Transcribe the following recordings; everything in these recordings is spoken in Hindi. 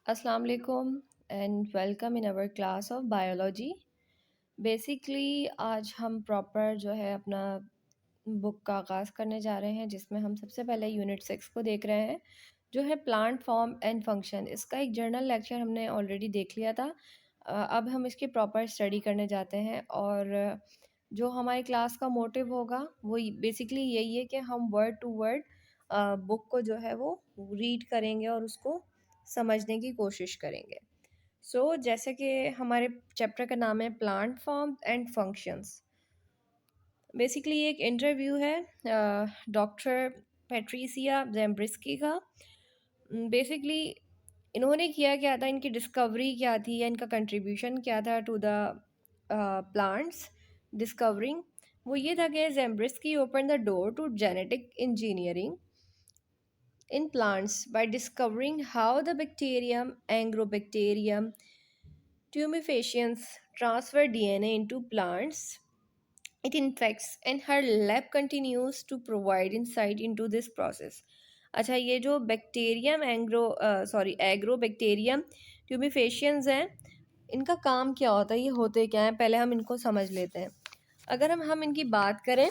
अस्सलाम वालेकुम and welcome in our class of biology. Basically आज हम प्रॉपर जो है अपना बुक का आगाज़ करने जा रहे हैं, जिसमें हम सबसे पहले यूनिट 6 को देख रहे हैं, जो है प्लांट फॉर्म एंड फंक्शन। इसका एक जर्नल लेक्चर हमने ऑलरेडी देख लिया था। अब हम इसकी प्रॉपर स्टडी करने जाते हैं और जो हमारी क्लास का मोटिव होगा वो बेसिकली यही है कि हम वर्ड टू वर्ड बुक को जो है वो रीड करेंगे और उसको समझने की कोशिश करेंगे। जैसे कि हमारे चैप्टर का नाम है plant form and functions. Basically एक इंटरव्यू है डॉक्टर पैट्रिसिया ज़ेम्ब्रिस्की का। बेसिकली इन्होंने किया क्या था, इनकी डिस्कवरी क्या थी या इनका कंट्रीब्यूशन क्या था टू द प्लांट्स डिस्कवरिंग। वो ये था कि Zambryski open the door to genetic engineering in plants by discovering how the bacterium, Agrobacterium tumefaciens, transfer DNA into plants. It infects, and her lab continues to provide insight into this process. अच्छा, ये जो बैक्टीरियम एग्रोबैक्टीरियम ट्यूबिफेशियंस हैं, इनका काम क्या होता है, ये होते क्या हैं, पहले हम इनको समझ लेते हैं। अगर हम इनकी बात करें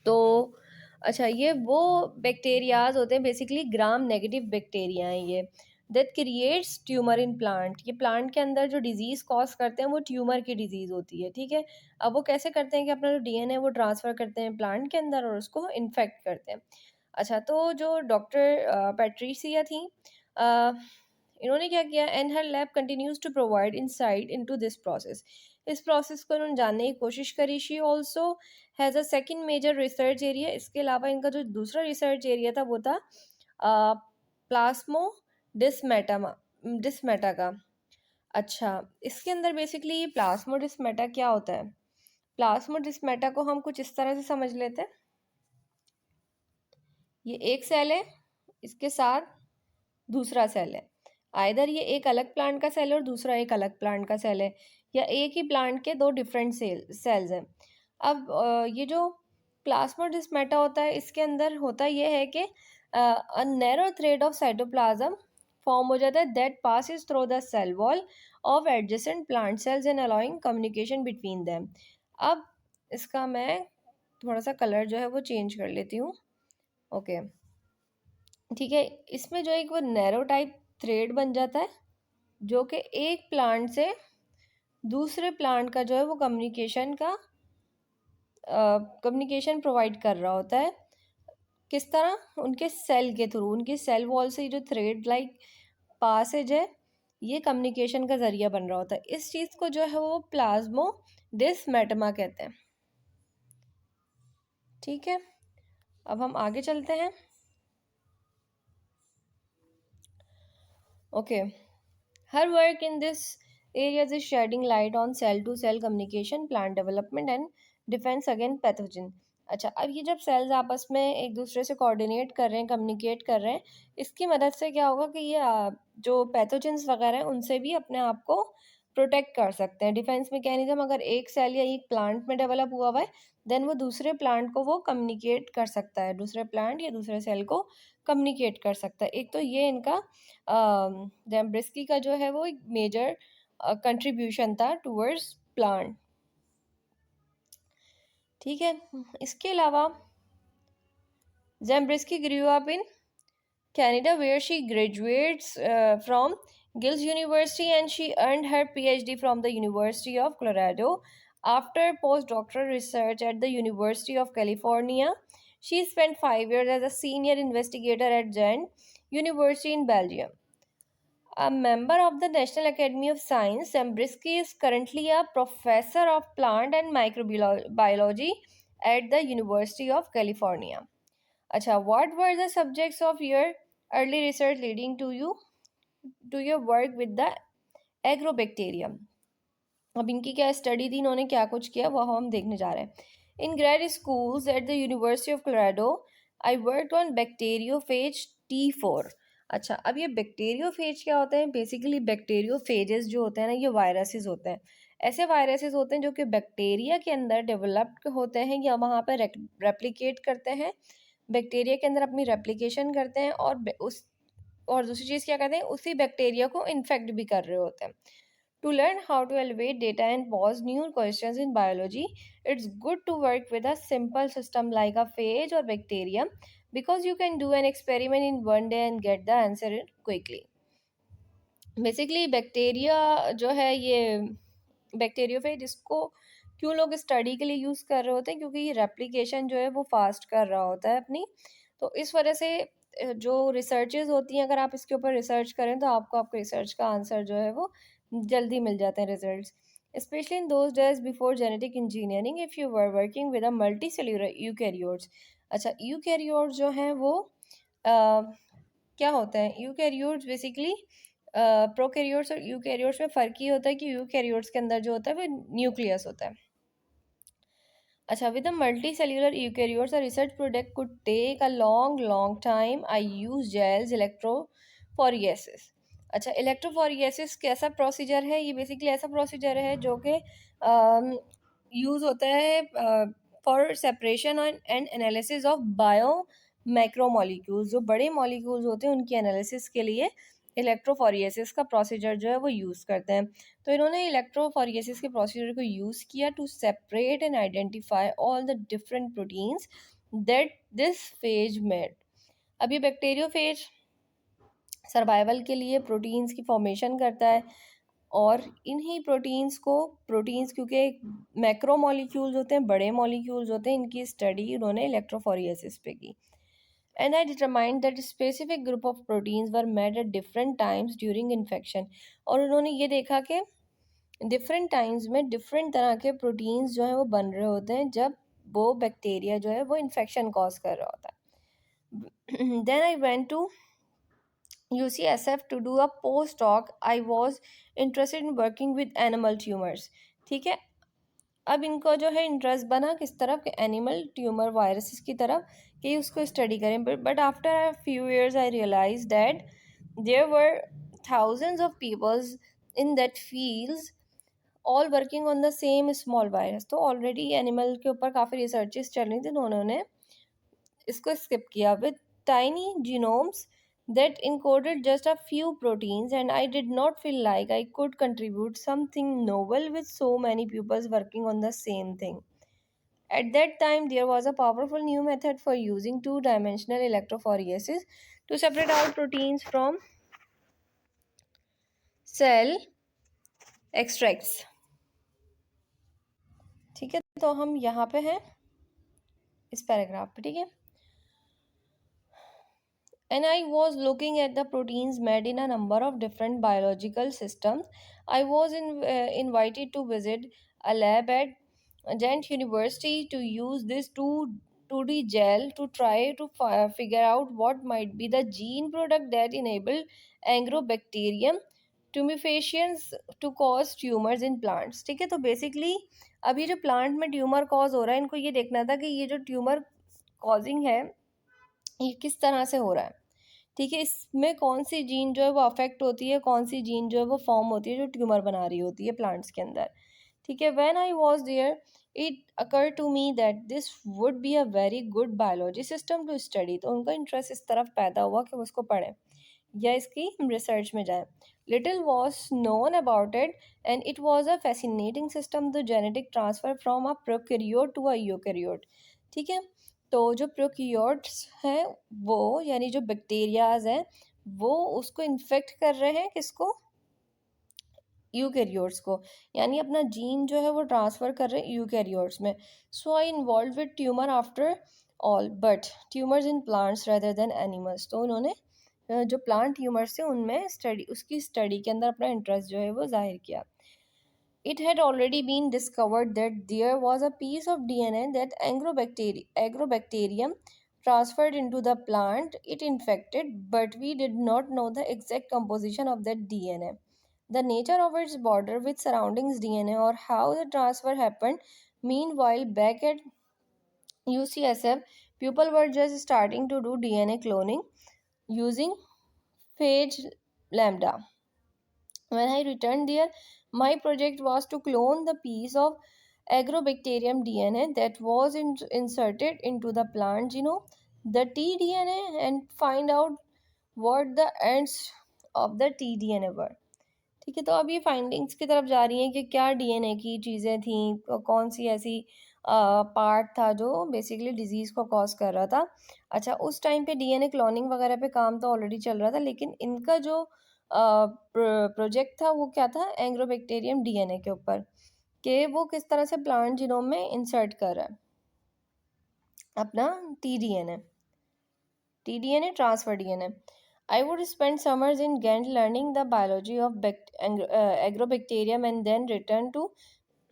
तो अच्छा, ये वो बैक्टीरियाज होते हैं, बेसिकली ग्राम नेगेटिव बैक्टीरिया हैं ये, that creates tumour in plant. ये प्लांट के अंदर जो डिजीज़ कॉज करते हैं वो ट्यूमर की डिजीज़ होती है, ठीक है। अब वो कैसे करते हैं कि अपना जो डीएनए वो ट्रांसफ़र करते हैं प्लांट के अंदर और उसको इन्फेक्ट करते हैं। अच्छा, तो जो डॉक्टर पैट्रिसिया थी, अ, इन्होंने क्या किया, and her lab continues to provide insight into this process. इस प्रोसेस को उन्होंने जानने की कोशिश करी। She also has a second major research area. इसके अलावा इनका जो दूसरा रिसर्च एरिया था वो था प्लास्मो डिस्मेटामा डिस्मेटा का। अच्छा, इसके अंदर बेसिकली प्लास्मोडिस्मेटा क्या होता है। प्लास्मोडिस्मेटा को हम कुछ इस तरह से समझ लेते हैं। ये एक सेल है, इसके साथ दूसरा सेल है। आइदर ये एक अलग प्लांट का सेल है और दूसरा एक अलग प्लांट का सेल है, या एक ही प्लांट के दो डिफरेंट सेल्स हैं। अब ये जो प्लाज्मोडिस्मेटा होता है, इसके अंदर होता ये है कि a narrow thread of cytoplasm form हो जाता है that passes through the cell wall of adjacent plant cells and allowing communication between them. अब इसका मैं थोड़ा सा कलर जो है वो चेंज कर लेती हूँ। ओके, ठीक है। इसमें जो एक वो नैरो टाइप थ्रेड बन जाता है, जो कि एक प्लांट से दूसरे प्लांट का जो है वो कम्युनिकेशन प्रोवाइड कर रहा होता है। किस तरह, उनके सेल के थ्रू, उनकी सेल वॉल से जो थ्रेड लाइक पासेज है, ये कम्युनिकेशन का जरिया बन रहा होता है। इस चीज़ को जो है वो प्लाज्मो डिस्मेटमा कहते हैं, ठीक है। अब हम आगे चलते हैं। Okay, her work in this areas is shedding light on cell to cell communication, plant development and defense against pathogen। अच्छा, अब ये जब सेल्स आपस में एक दूसरे से कोऑर्डिनेट कर रहे हैं, कम्युनिकेट कर रहे हैं, इसकी मदद से क्या होगा कि ये जो पैथोजेंस वगैरह हैं उनसे भी अपने आप को प्रोटेक्ट कर सकते हैं। डिफेंस मैकेनिज्म अगर एक सेल या एक प्लांट में डेवलप हुआ हुआ है, देन वो दूसरे प्लांट को वो कम्युनिकेट कर सकता है, दूसरे प्लांट या दूसरे सेल को कम्युनिकेट कर सकता है। एक तो ये इनका ज़ेम्ब्रिस्की का जो है वो एक मेजर कंट्रीब्यूशन था टूवर्ड्स प्लांट, ठीक है। इसके अलावा Zambryski grew up in Canada, where she graduates from Gills University, and she earned her PhD from the University of Colorado. After postdoctoral research at the University of California, she spent 5 years as a senior investigator at Ghent University in Belgium. A member of the National Academy of Science, Zembrisky is currently a professor of plant and microbiology at the University of California. Acha, what were the subjects of your early research leading to your work with the agrobacterium? अब इनकी क्या स्टडी थी, इन्होंने क्या कुछ किया, वो हम देखने जा रहे हैं। In grade schools at the university of Colorado I worked on bacteriophage T4। अच्छा, अब ये बैक्टीरियोफेज क्या होते हैं। बेसिकली बैक्टीरियोफेजेस जो होते हैं ना, ये वायरसेस होते हैं। ऐसे वायरसेस होते हैं जो कि बैक्टीरिया के अंदर डेवलप्ड होते हैं या वहाँ पर रेप्लिकेट करते हैं, बैक्टीरिया के अंदर अपनी रेप्लिकेशन करते हैं और उस और दूसरी चीज़ क्या करते हैं, उसी बैक्टीरिया को इन्फेक्ट भी कर रहे होते हैं. To learn how to elevate data and pose new questions in biology, it's good to work with a simple system like a phage or bacterium because you can do an experiment in one day and get the answer quickly. Basically bacteria जो है ये बैक्टीरियोफेज, इसको क्यों लोग स्टडी के लिए यूज़ कर रहे होते हैं, क्योंकि ये रेप्लिकेशन जो है वो फास्ट कर रहा होता है अपनी. तो इस वजह से जो रिसर्चेज होती हैं, अगर आप इसके ऊपर रिसर्च करें तो आपको आपके रिसर्च का आंसर जो है वो जल्दी मिल जाते हैं results. Specially in those days before genetic engineering, if you were working with a multi cellular eukaryotes. अच्छा, यूकैरियोट्स जो हैं वो क्या होता है, यूकैरियोट्स बेसिकली प्रोकैरियोट्स और यूकैरियोट्स में फ़र्क ये होता है कि यूकैरियोट्स के अंदर जो होता है वो न्यूक्लियस होता है. अच्छा, with the multicellular eukaryotes, a research project could take a long time. I use gels electrophoresis. अच्छा, इलेक्ट्रोफोरेसिस कैसा प्रोसीजर है, ये बेसिकली ऐसा प्रोसीजर है जो कि यूज़ होता है for separation and analysis of bio macromolecules. जो बड़े मॉलिक्यूल्स होते हैं उनकी एनालिसिस के लिए इलेक्ट्रोफोरेसिस का प्रोसीजर जो है वो यूज़ करते हैं. तो इन्होंने इलेक्ट्रोफोरेसिस के प्रोसीजर को यूज़ किया to separate and identify all the different proteins that this phage made. अब ये बैक्टीरियोफेज सर्वाइवल के लिए प्रोटीन्स की फॉर्मेशन करता है, और इन्हीं प्रोटीन्स क्योंकि मैक्रो मॉलिक्यूल्स होते हैं, बड़े मॉलिक्यूल्स होते हैं, इनकी स्टडी उन्होंने इलेक्ट्रोफोरेसिस पे की. And I determined that a specific group of proteins were made at different times during infection. और उन्होंने ये देखा कि डिफरेंट टाइम्स में डिफरेंट तरह के प्रोटीन्स जो हैं वो बन रहे होते हैं जब वो बैक्टीरिया जो है वो इन्फेक्शन कॉज कर रहा होता है. Then I went to UCSF to do a post-doc. I was interested in working with animal tumors. ठीक है, अब इनको जो है इंटरेस्ट बना किस तरफ, के एनिमल ट्यूमर वायरसेस की तरफ, कि उसको स्टडी करें. But after a few years I realize that there were thousands of peoples in that fields all working on the same small virus. तो ऑलरेडी एनिमल के ऊपर काफ़ी रिसर्चेस चल रही थी, तो उन्होंने इसको स्किप किया. With tiny genomes that encoded just a few proteins, and I did not feel like I could contribute something novel with so many pupils working on the same thing. At that time, there was a powerful new method for using two-dimensional electrophoresis to separate out proteins from cell extracts. ठीक है, तो हम यहाँ पे हैं इस पैराग्राफ पे. ठीक है, and I was looking at the proteins made in a number of different biological systems. I was invited to visit a lab at Ghent University to use this 2D gel to try to figure out what might be the gene product that enabled Agrobacterium tumefaciens to cause tumors in plants. ठीक है, तो बेसिकली अब ये जो प्लांट में ट्यूमर कॉज हो रहा है, इनको ये देखना था कि ये जो ट्यूमर कॉजिंग है ये किस तरह से हो रहा है. ठीक है, इसमें कौन सी जीन जो है वो अफेक्ट होती है, कौन सी जीन जो है वो फॉर्म होती है जो ट्यूमर बना रही होती है प्लांट्स के अंदर. ठीक है, when I was there it occur to me that this would be a very good biology system to study. तो उनका इंटरेस्ट इस तरफ पैदा हुआ कि वो उसको पढ़ें या इसकी रिसर्च में जाएं. Little was known about it and it was a fascinating system the genetic transfer from a prokaryote to a eukaryote. ठीक है, तो जो प्रोकैरियोट्स हैं वो यानी जो बैक्टीरियाज हैं वो उसको इन्फेक्ट कर रहे हैं, किसको, यूकैरियोट्स को, यानी अपना जीन जो है वो ट्रांसफ़र कर रहे हैं यूकैरियोट्स में. So I involve with tumour after all but tumours in plants rather than animals. तो उन्होंने जो प्लांट ट्यूमर्स थे उनमें स्टडी, उसकी स्टडी के अंदर अपना इंटरेस्ट जो है वो जाहिर किया. It had already been discovered that there was a piece of DNA that Agrobacterium transferred into the plant it infected, but we did not know the exact composition of that DNA, the nature of its border with surroundings DNA, or how the transfer happened. Meanwhile, back at UCSF, people were just starting to do DNA cloning using phage lambda. When I returned there, my project was to clone the piece of Agrobacterium DNA that was inserted into the plant genome, the tDNA, and find out what the ends of the tDNA were. ठीक है, तो अब ये फाइंडिंग्स की तरफ जा रही हैं कि क्या डीएनए की चीज़ें थी, कौन सी ऐसी पार्ट था जो बेसिकली डिजीज़ को कॉज कर रहा था। अच्छा, उस टाइम पे डीएनए क्लोनिंग वगैरह पे काम तो ऑलरेडी चल रहा था, लेकिन इनका जो प्रोजेक्ट था वो क्या था, एंग्रोबैक्टीरियम डीएनए के ऊपर, कि वो किस तरह से प्लांट जीनोम में इंसर्ट कर रहा है अपना T-DNA, TDNA, transfer DNA. I would spend summers in Ghent learning the biology of agrobacterium and then return to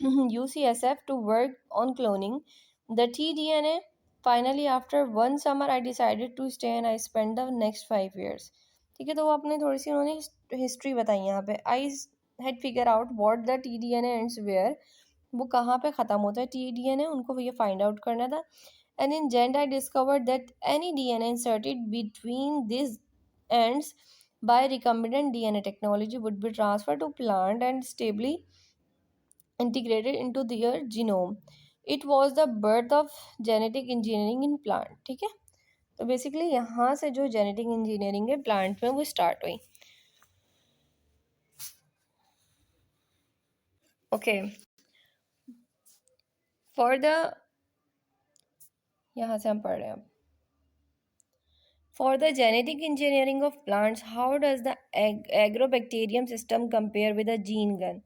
UCSF to work on cloning the tDNA. Finally, after one summer, I decided to stay and I spent the next 5 years. ठीक है, तो वो अपने थोड़ी सी उन्होंने हिस्ट्री बताई यहाँ पे. I had figured out what the tDNA ends where, वो कहाँ पे ख़त्म होता है tDNA, उनको ये फाइंड आउट करना था. And in GEND, I discovered that any DNA inserted between these ends by recombinant DNA technology would be transferred to plant and stably integrated into their genome. It was the birth of genetic engineering in plant. ठीक है, तो बेसिकली यहाँ से जो जेनेटिक इंजीनियरिंग है प्लांट में वो स्टार्ट हुई. ओके, फॉर द, यहाँ से हम पढ़ रहे हैं अब. For the genetic engineering of plants, how does the agrobacterium system compare with a gene gun?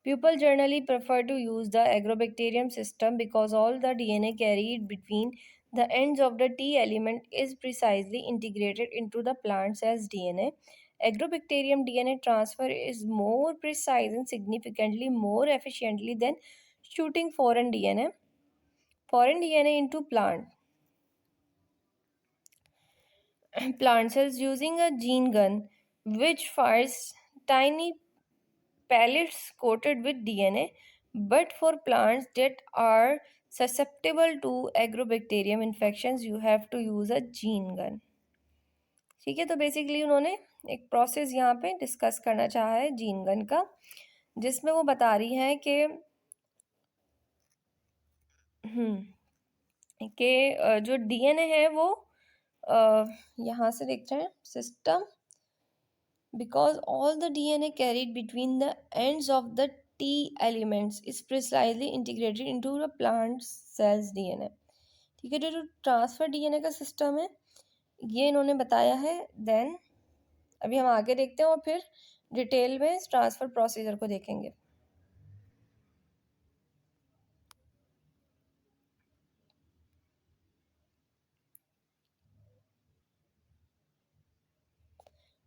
People generally prefer to use the agrobacterium system because all the DNA carried between the ends of the T element is precisely integrated into the plant cell's DNA. Agrobacterium DNA transfer is more precise and significantly more efficiently than shooting foreign DNA into plant cells using a gene gun, which fires tiny pellets coated with DNA. But for plants that are susceptible to agrobacterium infections, you have to use a gene gun. ठीक है, तो बेसिकली उन्होंने एक प्रोसेस यहाँ पे डिस्कस करना चाहा है जीन गन का, जिसमें वो बता रही हैं कि जो डीएनए है वो यहाँ से देखते हैं system, because all the DNA carried between the ends of the T elements is precisely integrated into the plant cells DNA. ठीक है, जो ट्रांसफर डीएनए का सिस्टम है ये इन्होंने बताया है. देन अभी हम आगे देखते हैं और फिर डिटेल में इस ट्रांसफर प्रोसीजर को देखेंगे.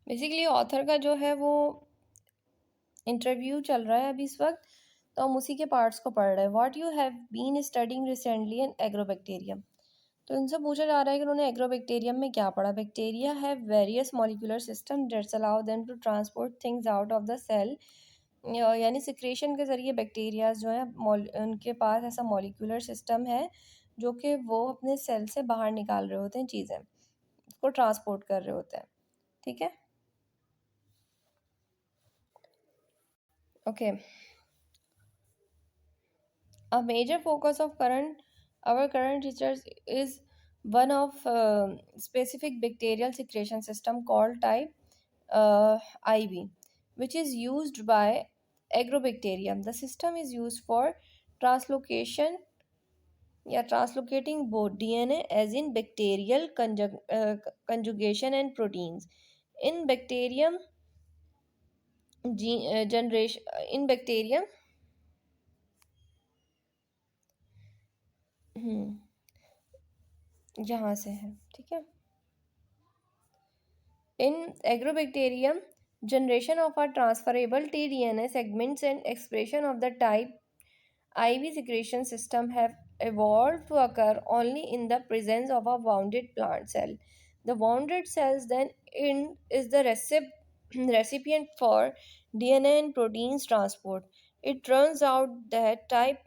बेसिकली ऑथर का जो है वो इंटरव्यू चल रहा है अभी इस वक्त, तो हम उसी के पार्ट्स को पढ़ रहे हैं. What you have been studying recently in Agrobacterium. तो इनसे पूछा जा रहा है कि उन्होंने एग्रोबैक्टीरियम में क्या पढ़ा. Bacteria have various molecular system that's allow them to transport things out of the cell. यानी सिक्रेशन के ज़रिए बैक्टीरियाज जो हैं उनके पास ऐसा मॉलिक्यूलर सिस्टम है जो कि वो अपने सेल से बाहर निकाल रहे होते हैं चीज़ें, उसको ट्रांसपोर्ट कर रहे होते हैं. ठीक है, okay. A major focus of our current research is one of specific bacterial secretion system called type IV, which is used by agrobacterium. The system is used for translocation, translocating both DNA as in bacterial conjugation and proteins. In bacterium generation, in bacterium, यहाँ से है. ठीक है, in agrobacterium, generation of a transferable tDNA segments and expression of the type IV secretion system have evolved to occur only in the presence of a wounded plant cell. The wounded cells then is the recipient for DNA and proteins transport. It turns out that type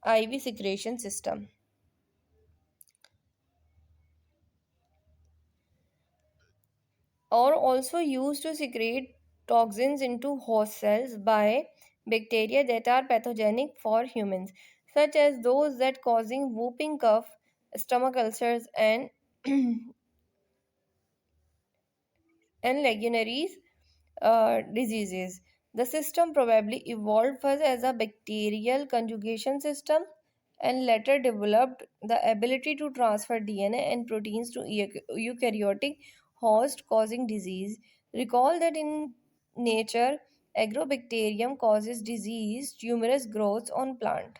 IV secretion system are also used to secrete toxins into host cells by bacteria that are pathogenic for humans, such as those that causing whooping cough, stomach ulcers, and and legionnaires diseases. The system probably evolved first as a bacterial conjugation system and later developed the ability to transfer DNA and proteins to eukaryotic host, causing disease. Recall that in nature, agrobacterium causes disease, tumorous growths on plant.